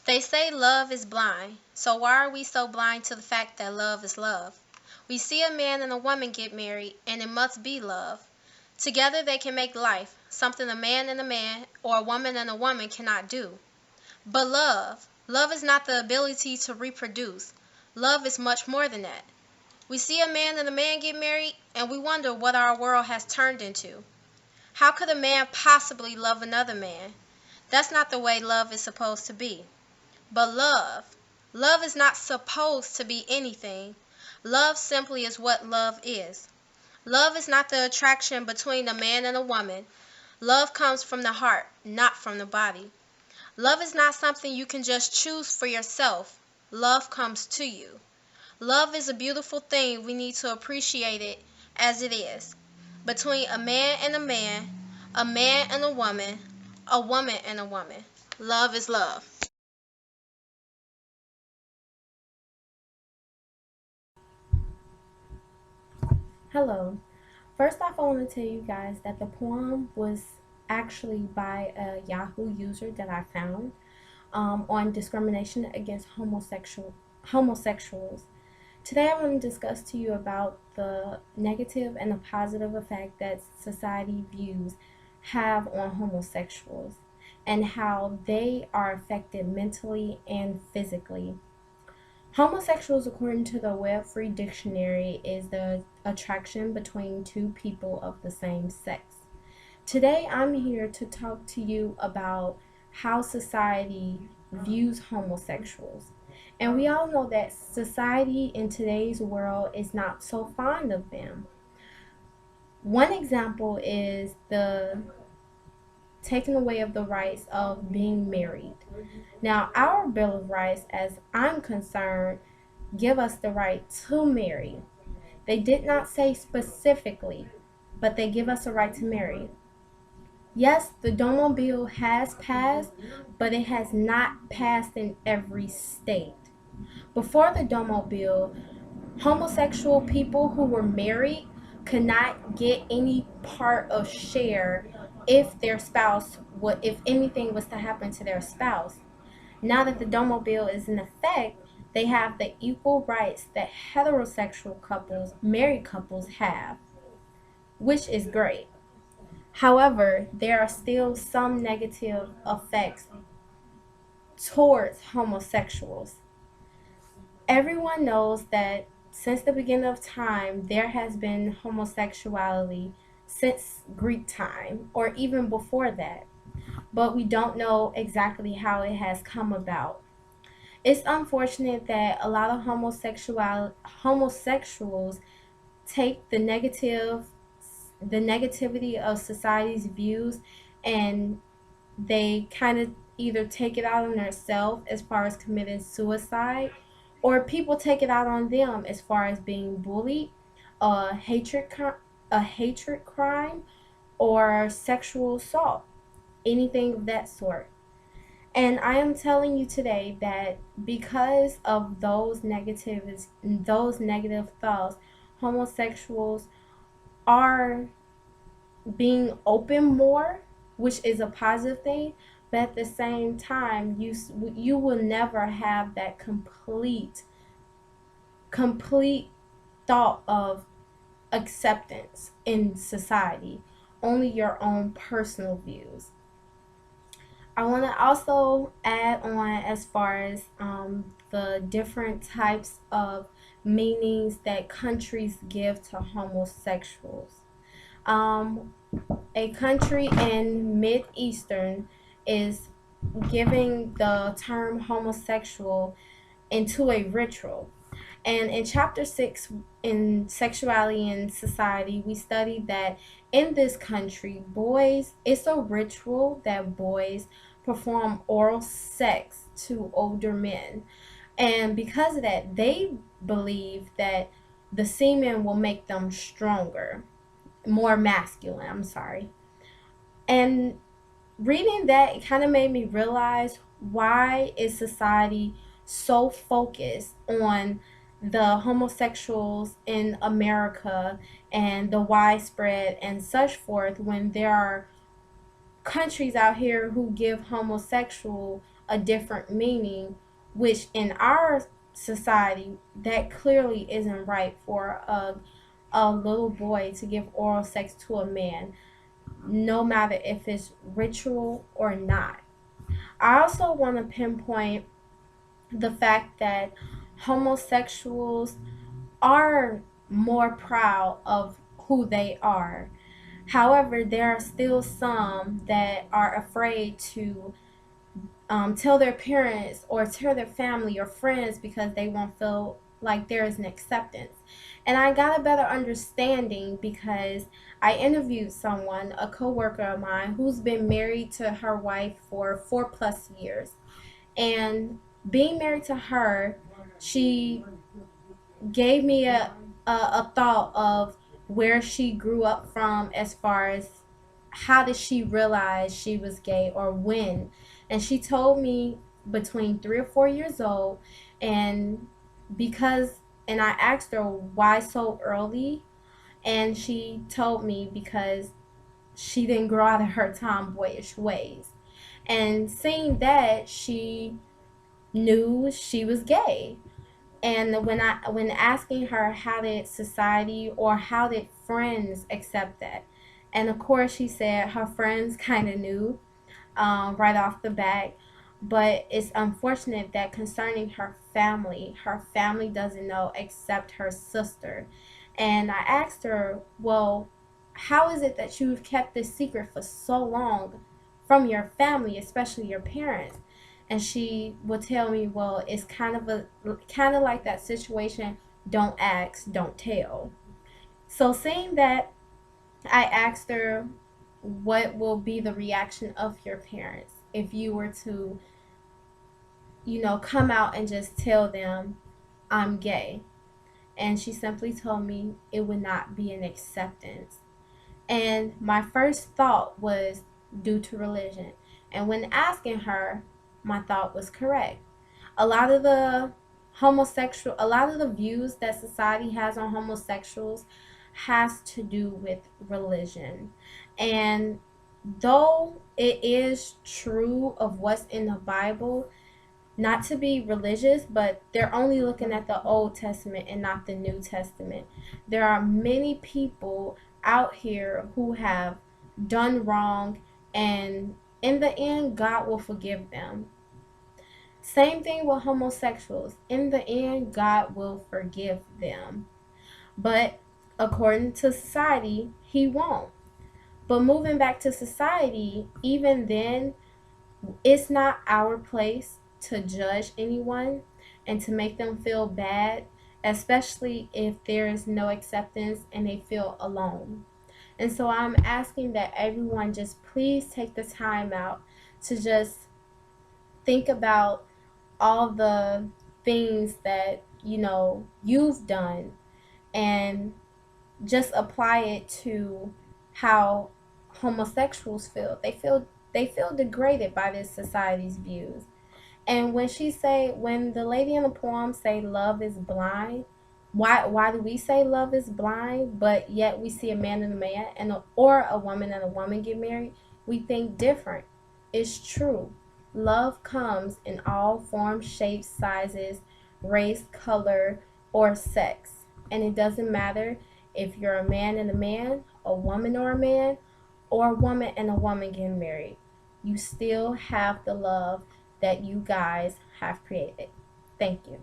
They say love is blind, so why are we so blind to the fact that love is love? We see a man and a woman get married, and it must be love. Together they can make life, something a man or a woman and a woman cannot do. But love is not the ability to reproduce. Love is much more than that. We see a man and a man get married, and we wonder what our world has turned into. How could a man possibly love another man? That's not the way love is supposed to be. But love is not supposed to be anything. Love simply is what love is. Love is not the attraction between a man and a woman. Love comes from the heart, not from the body. Love is not something you can just choose for yourself. Love comes to you. Love is a beautiful thing. We need to appreciate it as it is. Between a man and a woman and a woman. Love is love. Hello. First off, I want to tell you guys that the poem was actually by a Yahoo user that I found on discrimination against homosexuals. Today, I want to discuss to you about the negative and the positive effect that society views have on homosexuals and how they are affected mentally and physically. Homosexuals, according to the Web Free Dictionary, is the attraction between two people of the same sex. Today, I'm here to talk to you about how society views homosexuals. And we all know that society in today's world is not so fond of them. One example is the taking away of the rights of being married. Now, our Bill of Rights, as I'm concerned, give us the right to marry. They did not say specifically, but they give us a right to marry. Yes, the Domo Bill has passed, but it has not passed in every state. Before the Domo Bill, homosexual people who were married could not get any part of share if their spouse would, if anything was to happen to their spouse. Now that the Domo Bill is in effect, they have the equal rights that heterosexual couples, married couples have, which is great. However, there are still some negative effects towards homosexuals. Everyone knows that since the beginning of time, there has been homosexuality since Greek time or even before that, but we don't know exactly how it has come about. It's unfortunate that a lot of homosexuals take the negativity of society's views, and they kind of either take it out on themselves as far as committing suicide, or people take it out on them as far as being bullied, a a hatred crime, or sexual assault, anything of that sort. And I am telling you today that because of those negative thoughts, homosexuals are being open more, which is a positive thing. But at the same time, you will never have that complete thought of acceptance in society. Only your own personal views. I want to also add on as far as the different types of meanings that countries give to homosexuals. Um, a country in Mid Eastern is giving the term homosexual into a ritual. And in chapter 6, in Sexuality and Society, we studied that in this country, it's a ritual that boys perform oral sex to older men. And because of that, they believe that the semen will make them stronger, more masculine, I'm sorry. And reading that, it kind of made me realize, why is society so focused on the homosexuals in America and the widespread and such forth, when there are countries out here who give homosexual a different meaning, which in our society, that clearly isn't right for a little boy to give oral sex to a man, no matter if it's ritual or not. I also want to pinpoint the fact that homosexuals are more proud of who they are. However, there are still some that are afraid to tell their parents or tell their family or friends because they won't feel like there is an acceptance. And I got a better understanding because I interviewed someone, a coworker of mine, who's been married to her wife for 4+ years. And being married to her, she gave me a thought of where she grew up from, as far as how did she realize she was gay or when. And she told me between 3 or 4 years old. And because, and I asked her why so early, and she told me because she didn't grow out of her tomboyish ways. And seeing that, she knew she was gay. And when asking her how did society or how did friends accept that, and of course she said her friends kind of knew right off the bat. But it's unfortunate that concerning her family doesn't know except her sister. And I asked her, well, how is it that you've kept this secret for so long from your family, especially your parents? And she would tell me, well, it's kind of like that situation, don't ask, don't tell. So seeing that, I asked her, what will be the reaction of your parents if you were to, come out and just tell them I'm gay? And she simply told me it would not be an acceptance. And my first thought was due to religion. And when asking her, my thought was correct. A lot of the a lot of the views that society has on homosexuals has to do with religion. And though it is true of what's in the Bible, not to be religious, but they're only looking at the Old Testament and not the New Testament. There are many people out here who have done wrong, and in the end, God will forgive them. Same thing with homosexuals. In the end, God will forgive them. But according to society, He won't. But moving back to society, even then, it's not our place to judge anyone and to make them feel bad, especially if there is no acceptance and they feel alone. And so I'm asking that everyone just please take the time out to just think about all the things that you've done, and just apply it to how homosexuals feel. They feel degraded by this society's views. And when the lady in the poem say love is blind, why do we say love is blind, but yet we see a man and a man or a woman and a woman get married? We think different. It's true. Love comes in all forms, shapes, sizes, race, color, or sex. And it doesn't matter if you're a man and a man, a woman or a man, or a woman and a woman getting married. You still have the love that you guys have created. Thank you.